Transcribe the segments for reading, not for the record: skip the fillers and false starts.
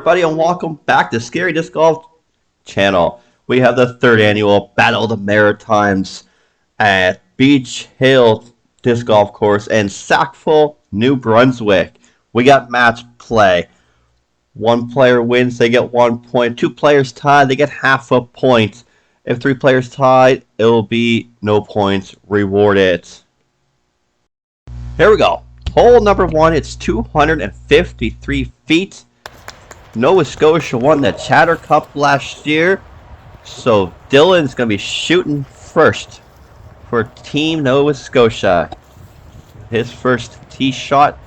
everybody, and welcome back to Scary Disc Golf channel. We have the third annual Battle of the Maritimes at Beech Disc Golf Course in Sackville, New Brunswick. We got match play. One player wins, they get 1 point. Two players tied, they get half a point. If three players tied, it will be no points rewarded. Here we go. Hole number one, it's 253 feet. Nova Scotia won the Chatter Cup last year, so Dylan's going to be shooting first for Team Nova Scotia. His first tee shot.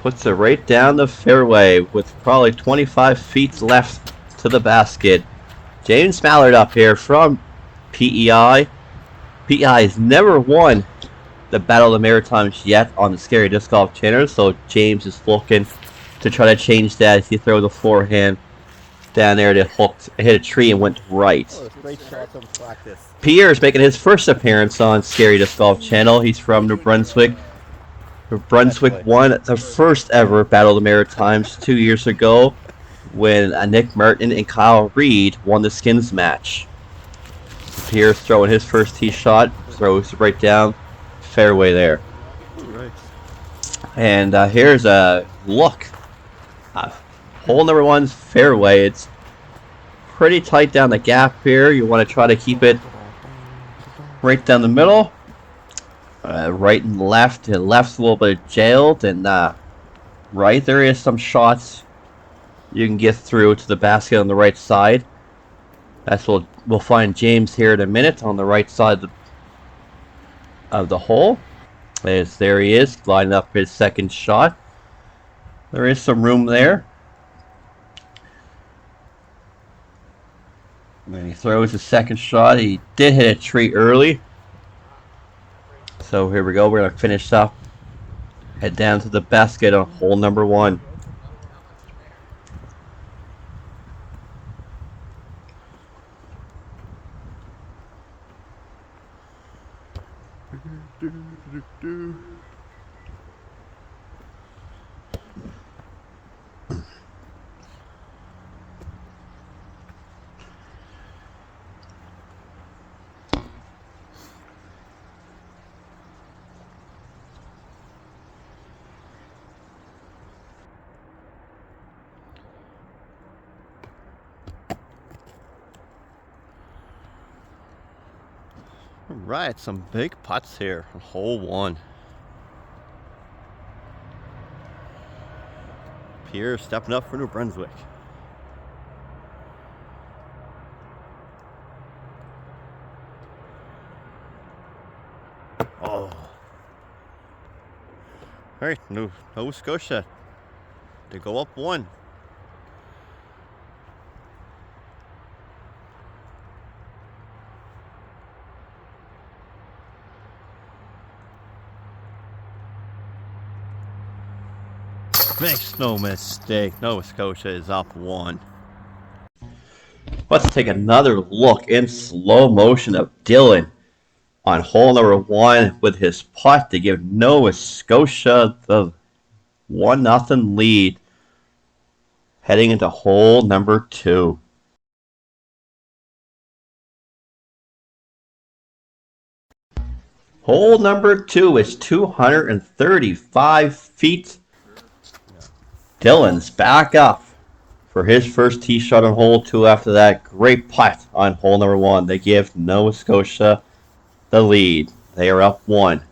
Puts it right down the fairway with probably 25 feet left to the basket. James Mallard up here from PEI. PEI has never won the Battle of the Maritimes yet on the Scary Disc Golf channel, so James is looking to try to change that. He throws the forehand down there that hooked, hit a tree and went right. Pierre is making his first appearance on Scary Disc Golf channel. He's from New Brunswick. New Brunswick won the first ever Battle of the Maritimes 2 years ago when Nick Merton and Kyle Reed won the skins match. Pierre's throwing his first tee shot, throws right down fairway there. Right. And here's a look. Hole number one's fairway. It's pretty tight down the gap here. You want to try to keep it right down the middle. Right and left. And left's a little bit jailed, and right there is some shots you can get through to the basket on the right side. That's what we'll find James here in a minute on the right side of the hole. There he is, lining up his second shot. There is some room there. When he throws his second shot, he did hit a tree early. So here we go, we're going to finish up. Head down to the basket on hole number one. Alright, some big putts here on hole one. Pierre stepping up for New Brunswick. Oh. Alright, Nova Scotia. They go up one. Makes no mistake, Nova Scotia is up one. Let's take another look in slow motion of Dylan on hole number one with his putt to give Nova Scotia the 1-0 lead heading into hole number two. Hole number two is 235 feet. Dylan's back up for his first tee shot on hole two after that great putt on hole number one. They give Nova Scotia the lead. They are up one.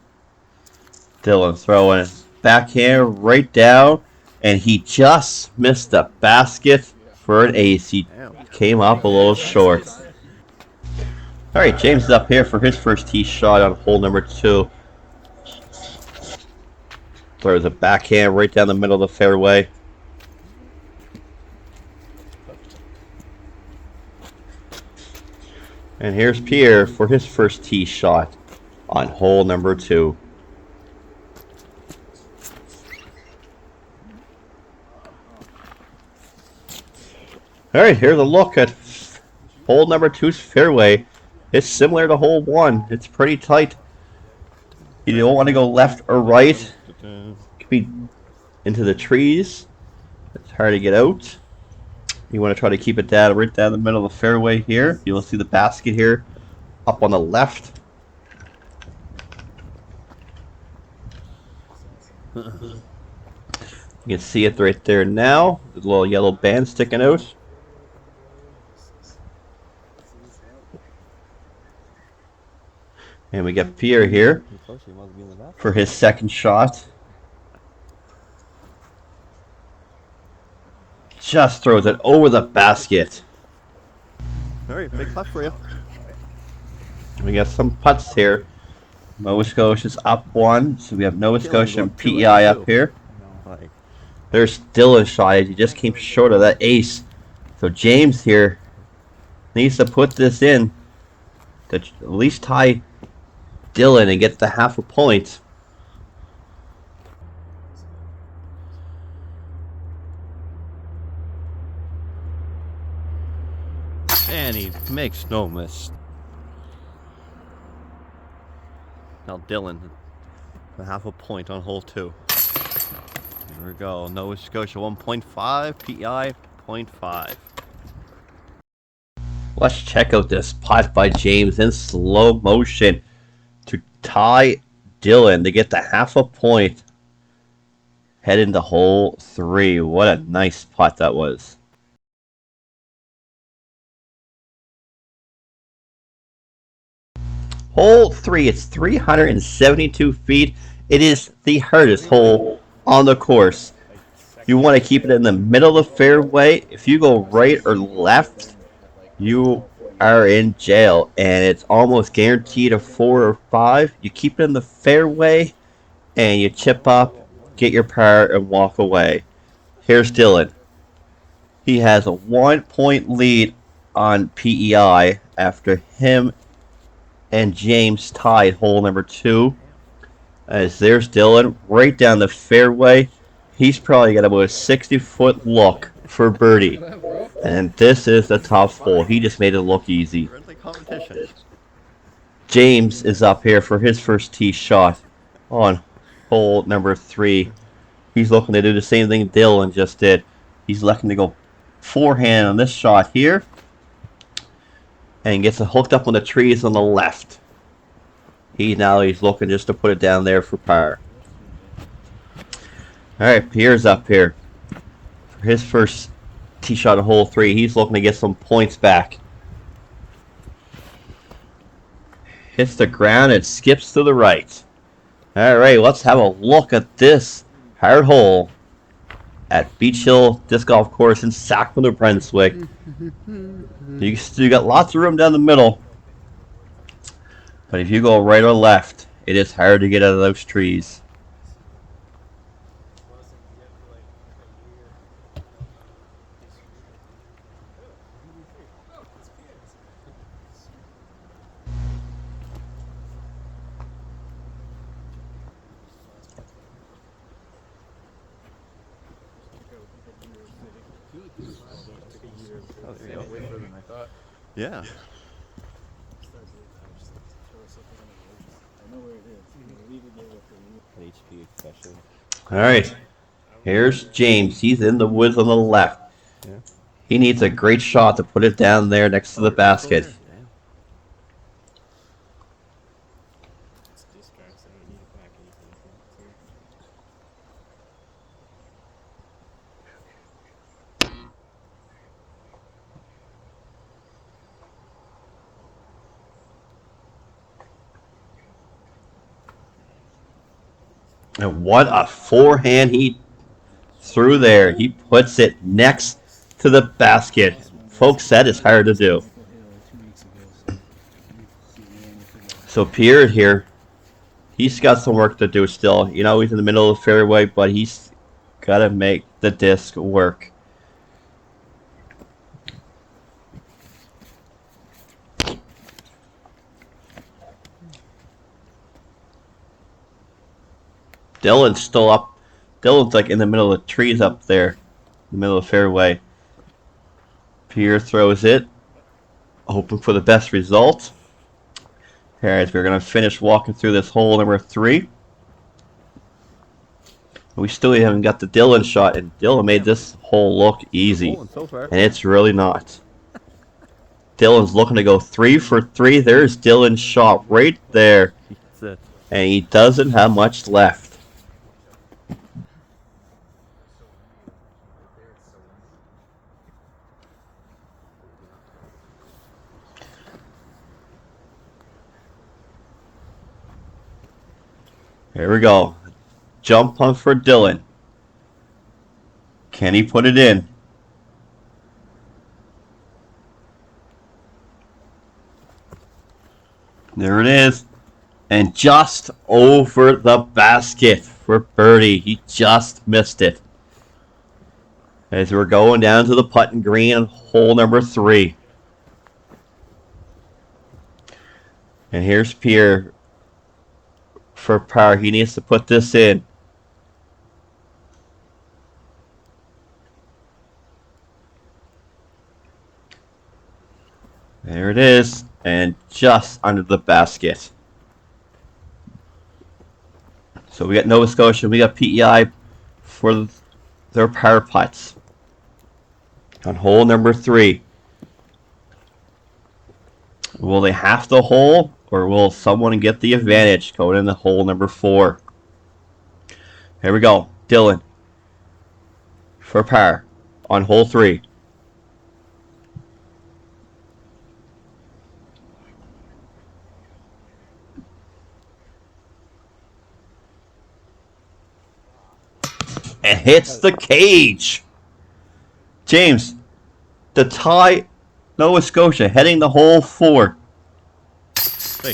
Dylan throwing backhand right down, and he just missed the basket for an ace. He came up a little short. Alright, James is up here for his first tee shot on hole number two. Throws a backhand right down the middle of the fairway. And here's Pierre for his first tee shot on hole number two. Alright, here's a look at hole number two's fairway. It's similar to hole one. It's pretty tight You don't want to go left or right. Could be into the trees. It's hard to get out. You want to try to keep it down right down the middle of the fairway here. You'll see the basket here up on the left. You can see it right there now. There's a little yellow band sticking out. And we got Pierre here for his second shot. Just throws it over the basket. Alright, big putt for you. We got some putts here. Nova Scotia's up one, so we have Nova Scotia and PEI up here. There's still a shot. He just came short of that ace. So James here needs to put this in to at least tie Dylan and get the half a point. And he makes no miss. Now Dylan, a half a point on hole 2. There we go. Nova Scotia 1.5, PEI 0.5. Let's check out this putt by James in slow motion to tie Dylan to get the half a point. Head into hole 3. What a nice putt that was. Hole 3, it's 372 feet. It is the hardest hole on the course. You want to keep it in the middle of the fairway. If you go right or left, you are in jail, and it's almost guaranteed a 4 or 5. You keep it in the fairway, and you chip up, get your par, and walk away. Here's Dylan. He has a 1-point lead on PEI after him and James tied hole number 2. As there's Dylan right down the fairway. He's probably got about a 60-foot look for birdie. And this is the tough hole. He just made it look easy. James is up here for his first tee shot on hole number 3. He's looking to do the same thing Dylan just did. He's looking to go forehand on this shot here. And gets it hooked up on the trees on the left. He's looking just to put it down there for par. Alright, Pierre's up here for his first tee shot of hole 3. He's looking to get some points back. Hits the ground and skips to the right. Alright, let's have a look at this hard hole at Beech Hill Disc Golf Course in Sackville, New Brunswick. You got lots of room down the middle, but if you go right or left, it is hard to get out of those trees. Yeah. Alright. Here's James. He's in the woods on the left. He needs a great shot to put it down there next to the basket. And what a forehand he threw there. He puts it next to the basket. Folks, that is hard to do. So Pierre here, he's got some work to do still. You know, he's in the middle of the fairway, but he's got to make the disc work. Dylan's still up. Dylan's like in the middle of the trees up there. In the middle of the fairway. Pierre throws it. Hoping for the best result. As we're going to finish walking through this hole number 3. We still haven't got the Dylan shot, and Dylan made this hole look easy, and it's really not. Dylan's looking to go 3 for 3. There's Dylan's shot right there, and he doesn't have much left. Here we go. Jump punt for Dylan. Can he put it in? There it is. And just over the basket for birdie. He just missed it. As we're going down to the putting green on hole number 3. And here's Pierre for par. He needs to put this in. There it is, and just under the basket. So we got Nova Scotia, we got PEI for their par putts on hole number 3. Will they have to hole, or will someone get the advantage going into hole number 4? Here we go, Dylan for par on hole 3. And hits the cage. James, the tie, Nova Scotia heading to hole 4.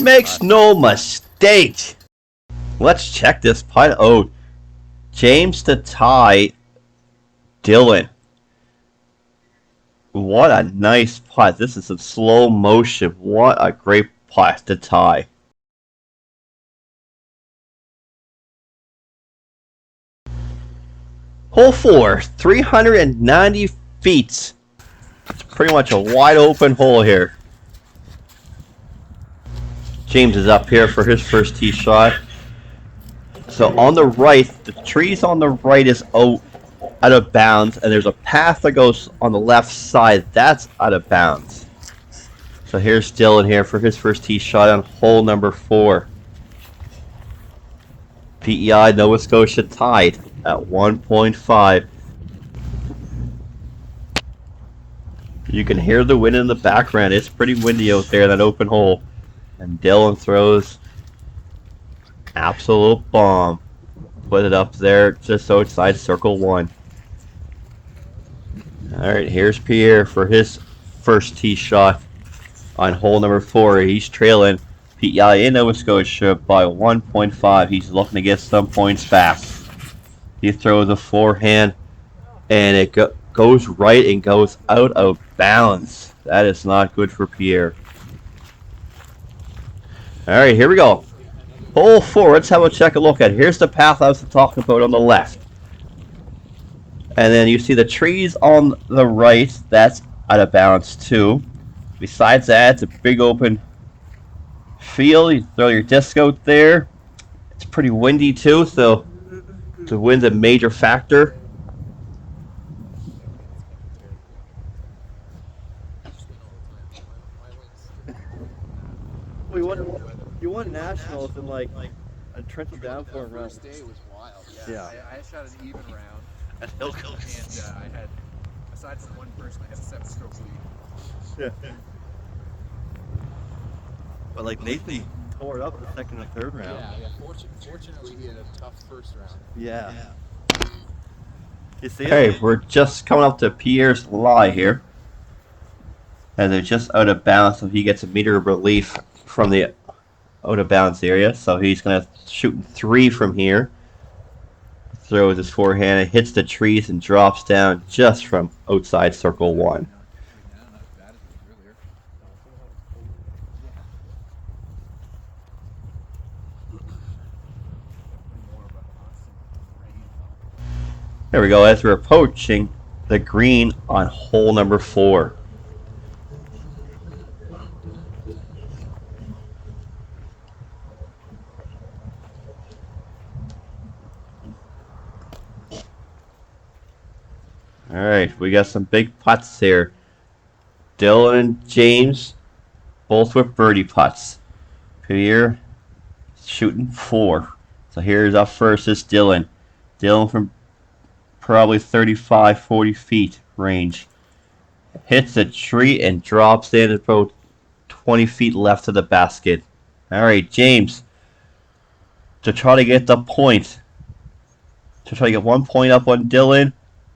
Makes no mistake. Let's check this putt. Oh, James to tie Dylan. What a nice putt. This is some slow motion. What a great putt to tie. Hole 4, 390 feet. It's pretty much a wide open hole here. James is up here for his first tee shot. So on the right, the trees on the right is out of bounds, and there's a path that goes on the left side. That's out of bounds. So here's Dylan here for his first tee shot on hole number 4. PEI Nova Scotia tied at 1.5. You can hear the wind in the background. It's pretty windy out there in that open hole. And Dylan throws absolute bomb. Put it up there just outside circle 1. Alright, here's Pierre for his first tee shot on hole number 4. He's trailing PEI in Nova Scotia by 1.5. He's looking to get some points back. He throws a forehand, and it goes right and goes out of bounds. That is not good for Pierre. Alright, here we go. Hole 4, let's have a look at it. Here's the path I was talking about on the left. And then you see the trees on the right. That's out of bounds too. Besides that, it's a big open field. You throw your disc out there. It's pretty windy too, so the wind's a major factor. You won nationals in like a Trenton downpour run. The first day was wild. Yeah. I shot an even round. At Hillcoats. And I had, aside from one person, I had a 7-stroke lead. Yeah. But like Nathan tore it up the second and third round. Yeah. Fortunately, he had a tough first round. Yeah. You see hey, we're just coming up to Pierre's lie here. And they're just out of bounds, so he gets a meter of relief from the out of bounds area. So he's going to shoot 3 from here. Throws his forehand, it hits the trees and drops down just from outside circle 1. There we go, as we're approaching the green on hole number 4. Alright, we got some big putts here. Dylan and James, both with birdie putts. Pierre shooting 4. So here's up first is Dylan. Dylan from probably 35, 40 feet range. Hits a tree and drops in about 20 feet left of the basket. Alright, James. To try to get the point. To try to get 1 point up on Dylan.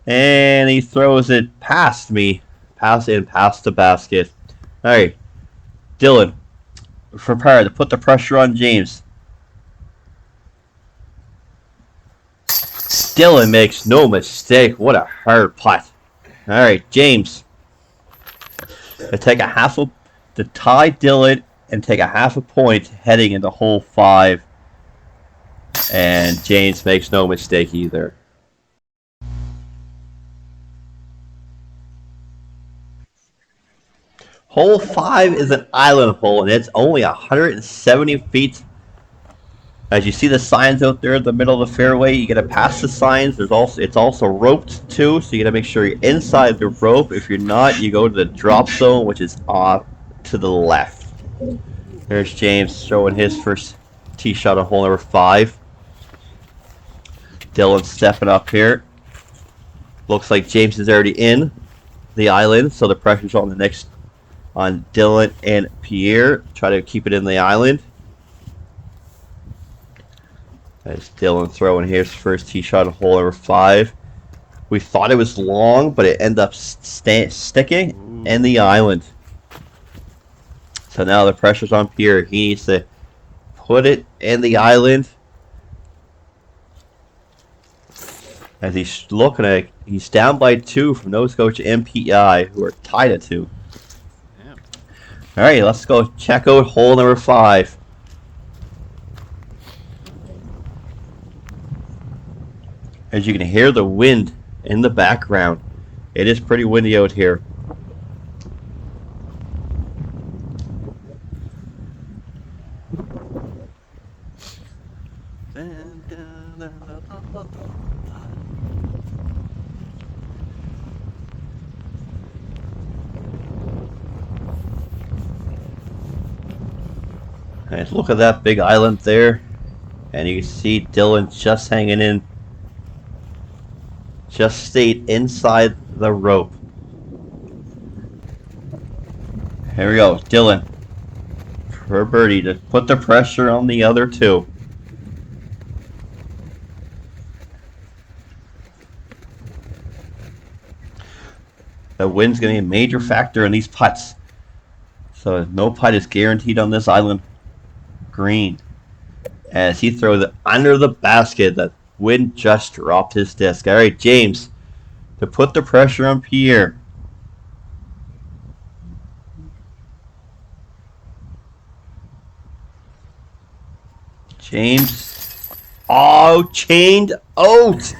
And he throws it past me. Past the basket. Alright. Dylan. Prepare to put the pressure on James. Dylan makes no mistake. What a hard putt. Alright, James. To take a half a to tie Dylan and take a half a point heading into hole 5. And James makes no mistake either. Hole 5 is an island hole, and it's only 170 feet. As you see the signs out there in the middle of the fairway, you gotta pass the signs. It's also roped too, so you gotta make sure you're inside the rope. If you're not, you go to the drop zone, which is off to the left. There's James showing his first tee shot on hole number 5. Dylan stepping up here. Looks like James is already in the island, so the pressure's on Dylan and Pierre. Try to keep it in the island. There's Dylan throwing his first tee shot on hole number 5. We thought it was long, but it ended up sticking in the island. So now the pressure's on Pierre. He needs to put it in the island. As he's looking at it, he's down by 2 from Nova Scotia and PEI, who are tied at 2. Alright, let's go check out hole number 5. As you can hear the wind in the background. It is pretty windy out here. And look at that big island there. And you can see Dylan just hanging in. Just stayed inside the rope. Here we go, Dylan. For birdie to put the pressure on the other 2. The wind's going to be a major factor in these putts. So no putt is guaranteed on this island green. As he throws it under the basket, the wind just dropped his disc. Alright, James, to put the pressure on Pierre. James. Oh, chained out.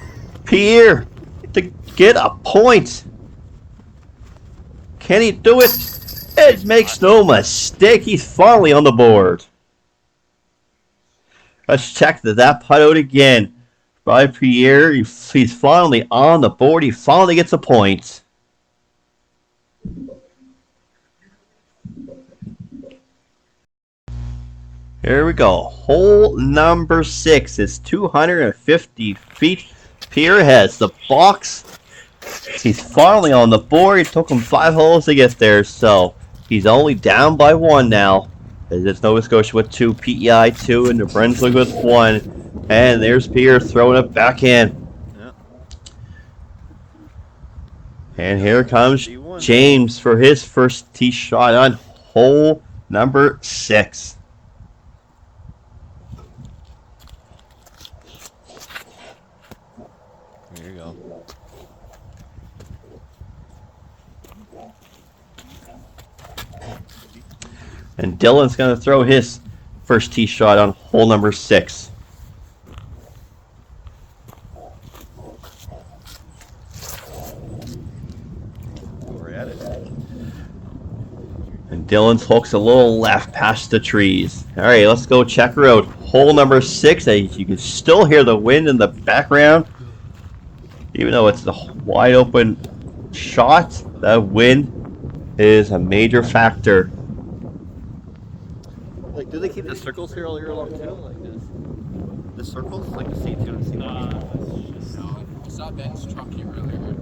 Pierre to get a point. Can he do it? It makes no mistake. He's finally on the board. Let's check that putt out again. By Pierre, he's finally on the board. He finally gets a point. Here we go. Hole number 6 is 250 feet. Pierre has the box. He's finally on the board. It took him 5 holes to get there, so he's only down by 1 now. It's Nova Scotia with 2, PEI 2, and New Brunswick with 1. And there's Pierre throwing it back in. Yep. And here comes James for his first tee shot on hole number 6. Here you go. And Dylan's going to throw his first tee shot on hole number 6. And Dylan's hook's a little left past the trees. Alright, let's go check her out. Hole number 6. You can still hear the wind in the background. Even though it's the wide open shot, that wind is a major factor. Like, do they keep the circles here all year long too? Like this? The circles? Like the C2 and C1? No, I saw Ben's truck here earlier.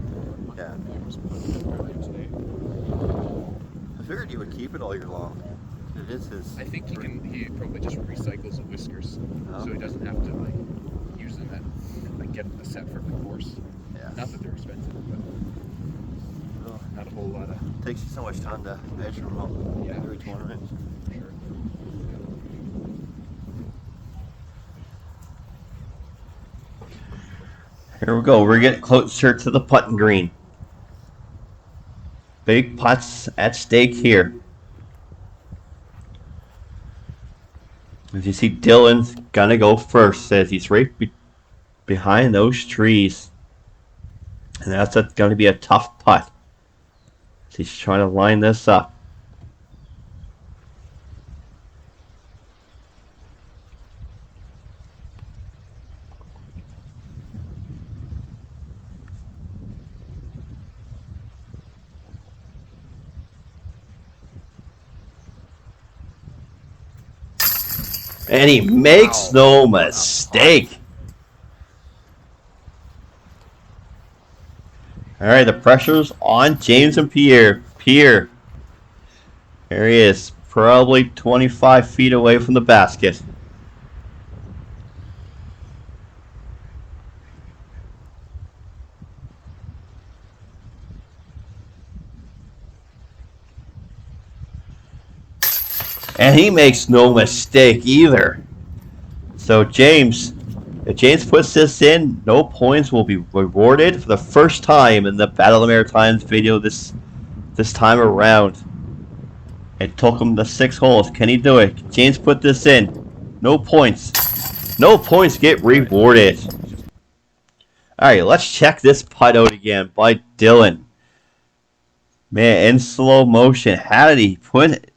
Yeah. It was put earlier today. I figured you would keep it all year long. It is his. I think he probably just recycles the whiskers, so he doesn't have to like use them and like get a set from the course. Yeah. Not that they're expensive, but not a whole lot of. Takes you so much time to measure them up. Yeah. Every tournament. Sure. Here we go. We're getting closer to the putting green. Big putts at stake here. As you see, Dylan's gonna go first as he's right behind those trees. And that's going to be a tough putt. He's trying to line this up. And he makes no mistake. All right, the pressure's on James and Pierre. Pierre. There he is, probably 25 feet away from the basket. And he makes no mistake either. So James, if James puts this in, no points will be rewarded for the first time in the Battle of the Maritimes video this time around. It took him the 6 holes. Can he do it? James put this in. No points. No points get rewarded. Alright, let's check this putt out again by Dylan. Man, in slow motion. How did he put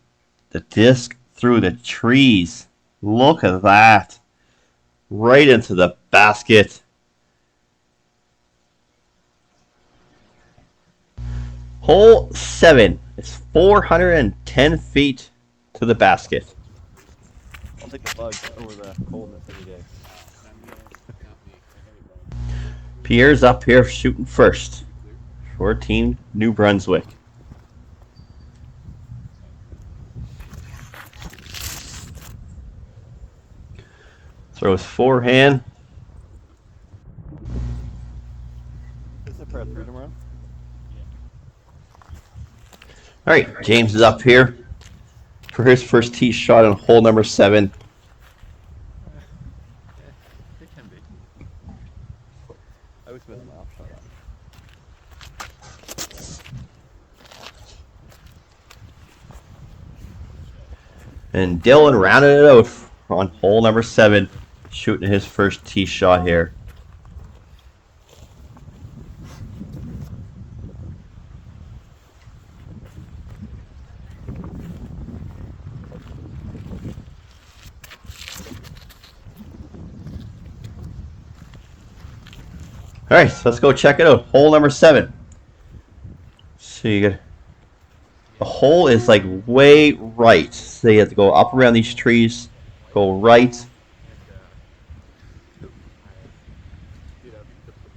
the disc through the trees? Look at that. Right into the basket. Hole 7. It's 410 feet to the basket. I'll take the bug over the coldness any day. Pierre's up here shooting first for Team New Brunswick. Throws forehand. Is the prayer through tomorrow? All right, James is up here for his first tee shot on hole number 7. It can be. I always miss my off shot. And Dylan rounded it out on hole number 7, shooting his first tee shot here. Alright, so let's go check it out. Hole number 7. So you get the hole is like way right. So you have to go up around these trees, go right. The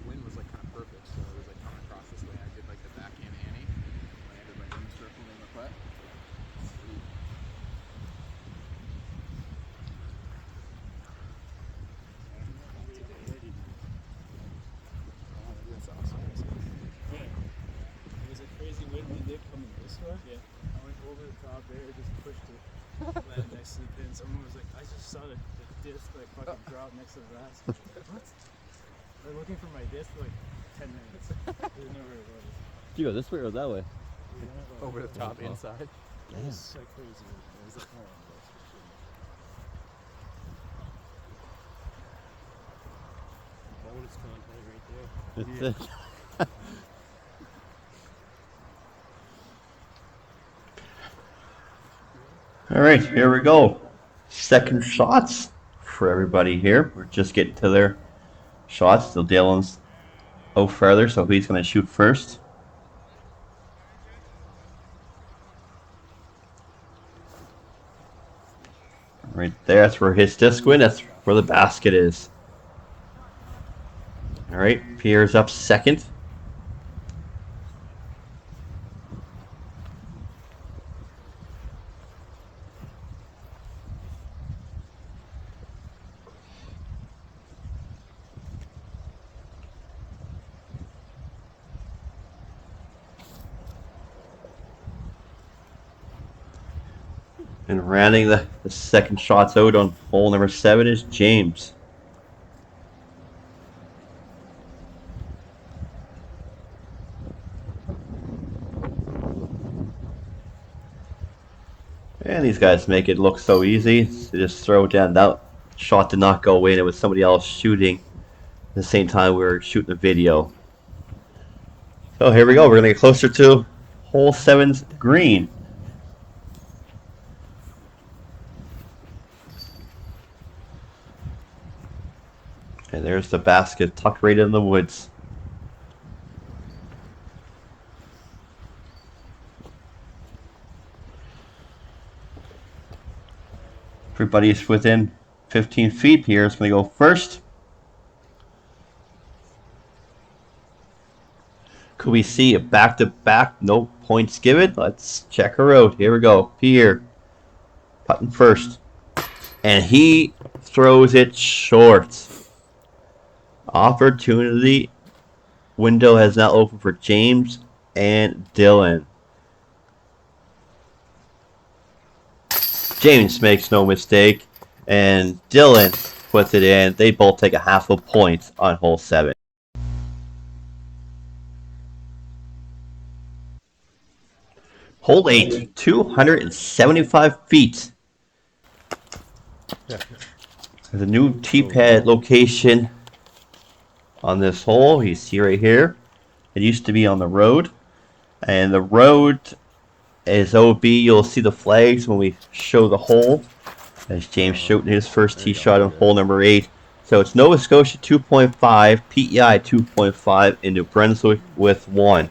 wind was like kind of perfect, so it was like coming across this way. I did like the backhand Annie. Landed my wind circle in the putt. That's awesome. It was a crazy wind when they coming this way. Yeah. I went over the top there, just pushed it. Landed next to the pin. Someone was like, I just saw the disc like fucking drop next to the basket. What? They're looking for my disc for like 10 minutes. They didn't know where it was. Do you go this way or that way? Over the top, inside. It was so crazy. It was like more on this. Bonus content right there. That's it. All right, here we go. Second shots for everybody here. We're just getting to their shots. Still Dylan's further, so he's going to shoot first. Right there, that's where his disc went. That's where the basket is. All right, Pierre's up second. And rounding the second shots out on hole number 7 is James. And these guys make it look so easy. They just throw it down. That shot did not go in. It was somebody else shooting at the same time we were shooting the video. So here we go. We're going to get closer to hole 7's green. And there's the basket tucked right in the woods. Everybody's within 15 feet. Pierre's going to go first. Could we see a back-to-back? No points given. Let's check her out. Here we go. Pierre putting first. And he throws it short. Opportunity window has now opened for James and Dylan. James makes no mistake, and Dylan puts it in. They both take a half a point on hole 7. Hole 8, 275 feet. There's a new tee pad location on this hole. You see right here. It used to be on the road, and the road is OB. You'll see the flags when we show the hole. As James shooting his first tee shot on hole number 8. So it's Nova Scotia 2.5, PEI 2.5, and New Brunswick with 1.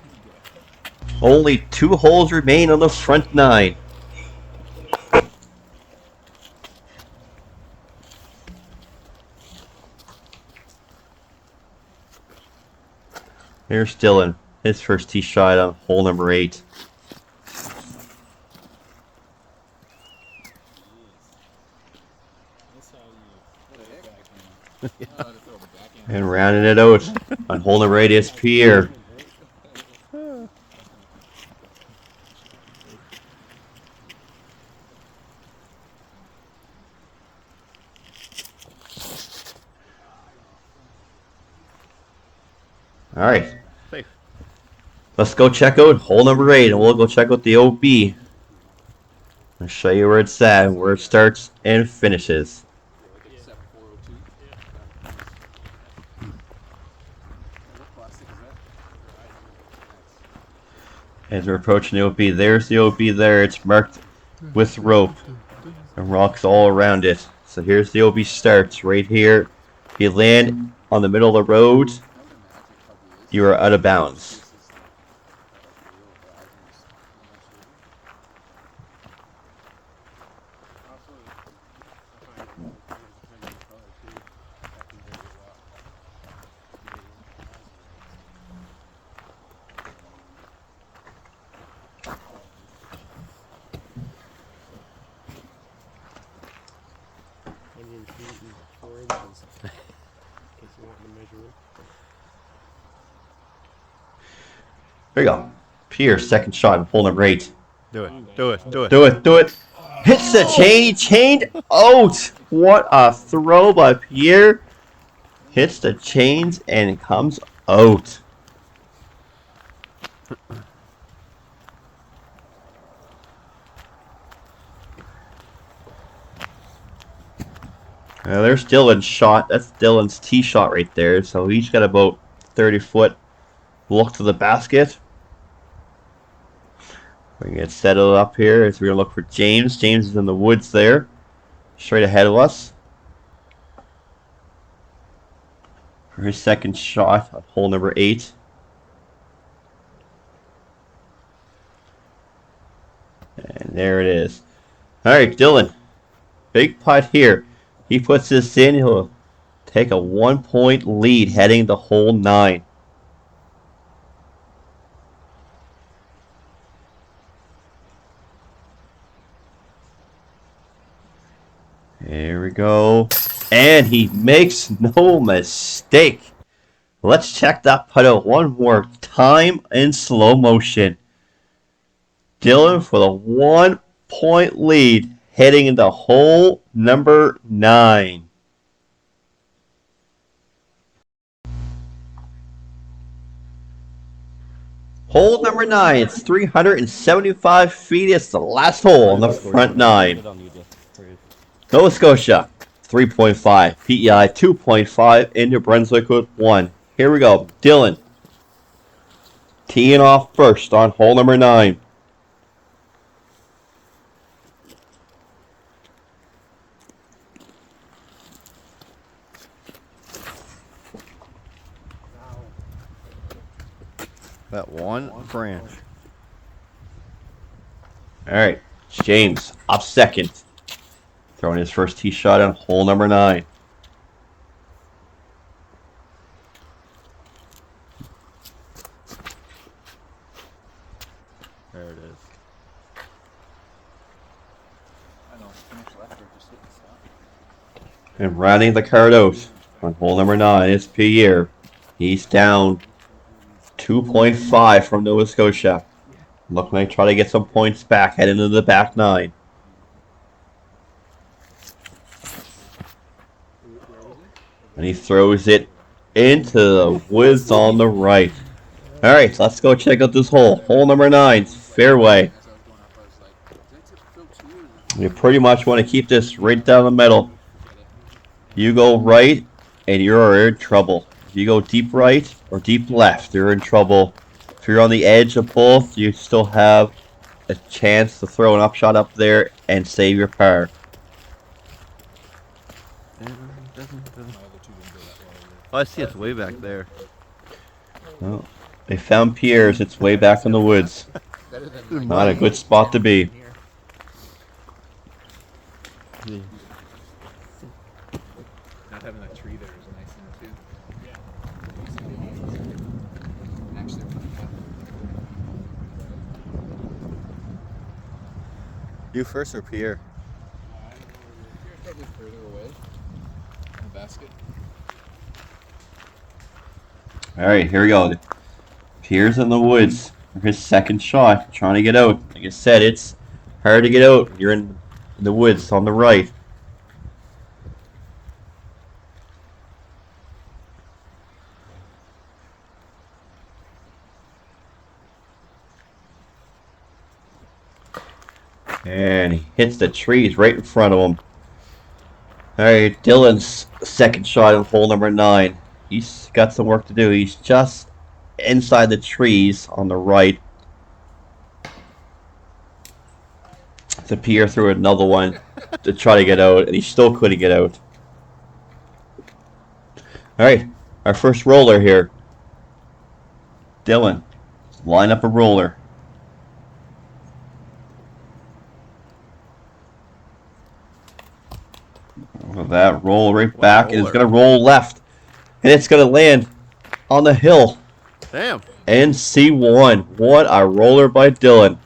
Only 2 holes remain on the front 9. Here's Dylan, his first tee shot on hole number 8. And rounding it out on hole number 8 is Pierre. Alright. Let's go check out hole number 8, and we'll go check out the OB. I'll show you where it's at, where it starts and finishes. As we're approaching the OB, there's the OB there. It's marked with rope and rocks all around it. So here's the OB starts right here. If you land on the middle of the road, you are out of bounds. There you go. Pierce, second shot on hole number 8. Do it. Do it. Do it. Do it. Do it. Hits the chain. He chained out. What a throw by Pierre. Hits the chains and comes out. There's Dylan's shot. That's Dylan's tee shot right there. So he's got about 30-foot look to the basket. We can get settled up here as we're going to look for James. James is in the woods there, straight ahead of us. For his second shot on hole number 8. And there it is. Alright, Dylan. big putt here. He puts this in, he'll take a 1-point lead heading to hole 9. Here we go. And he makes no mistake. Let's check that putt out one more time in slow motion. Dylan for the 1-point lead heading into hole number 9. Hole number 9, it's 375 feet. It's the last hole on the front 9. Nova Scotia, 3.5. PEI, 2.5. And New Brunswick with 1. Here we go. Dylan teeing off first on hole number 9. That one branch. Alright, James up second. Throwing his first tee shot on hole number 9. There it is. I know. Finish left or just hit the stop. And rounding the card out on hole number 9 is Pierre. He's down 2.5 from Nova Scotia. Looking like try to get some points back, head into the back 9. And he throws it into the woods on the right. Alright, let's go check out this hole. Hole number 9, fairway. You pretty much want to keep this right down the middle. You go right, and you're in trouble. If you go deep right or deep left, you're in trouble. If you're on the edge of both, you still have a chance to throw an upshot up there and save your par. Oh, I see it's way back there. Well, they found Pierre's. It's way back in the woods. Not a good spot to be. Not having that tree there is a nice thing too. Actually, You first or Pierre? probably further away in the basket. Alright, here we go. Pierre's in the woods for his second shot. Trying to get out. Like I said, it's hard to get out. You're in the woods on the right. And he hits the trees right in front of him. Alright, Dylan's second shot on hole number 9. He's got some work to do. He's just inside the trees on the right. So Pierre threw another one to try to get out, and he still couldn't get out. Alright, our first roller here. Dylan, line up a roller. That roll right back, and it's going to roll left. And it's going to land on the hill. Damn. And C1. What a roller by Dylan.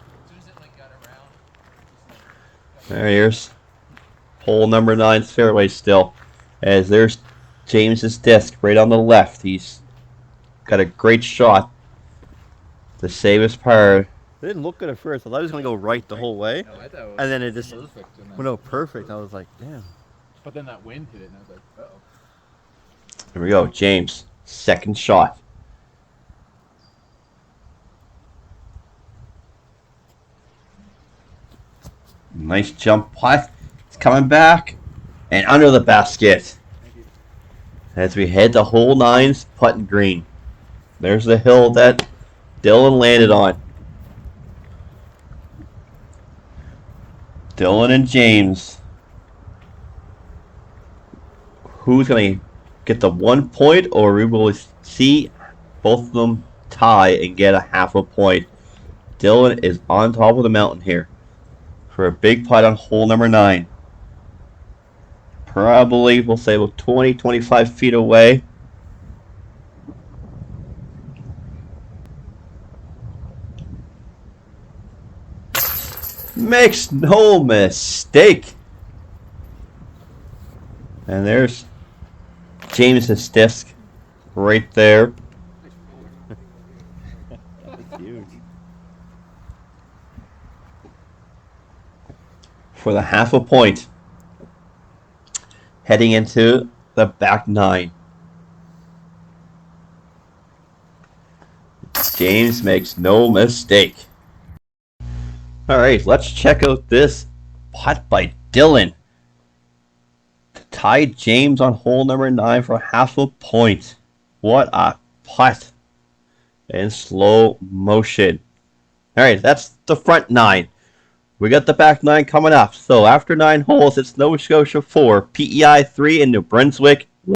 Here's hole number 9 fairway still. As there's James's disc right on the left. He's got a great shot to save his par. It didn't look good at first. I thought it was going to go right the whole way. No, I thought it was And then it just perfect. And then, went out perfect. I was like, damn. but then that wind hit it, and I was like, uh-oh. Here we go. James, second shot. Nice jump putt. It's coming back. And under the basket. As we head to hole 9's putting green. There's the hill that Dylan landed on. Dylan and James. Who's going to get the 1 point, or we will see both of them tie and get a half a point. Dylan is on top of the mountain here for a big putt on hole number 9. Probably, we'll say about 20, 25 feet away. Makes no mistake. And there's James's disc right there. That's huge. For the half a point. Heading into the back nine. James makes no mistake. Alright, let's check out this putt by Dylan. To tie James on hole number 9 for half a point. What a putt. In slow motion. Alright, that's the front 9. We got the back 9 coming up. So after 9 holes, it's Nova Scotia 4, PEI 3, and New Brunswick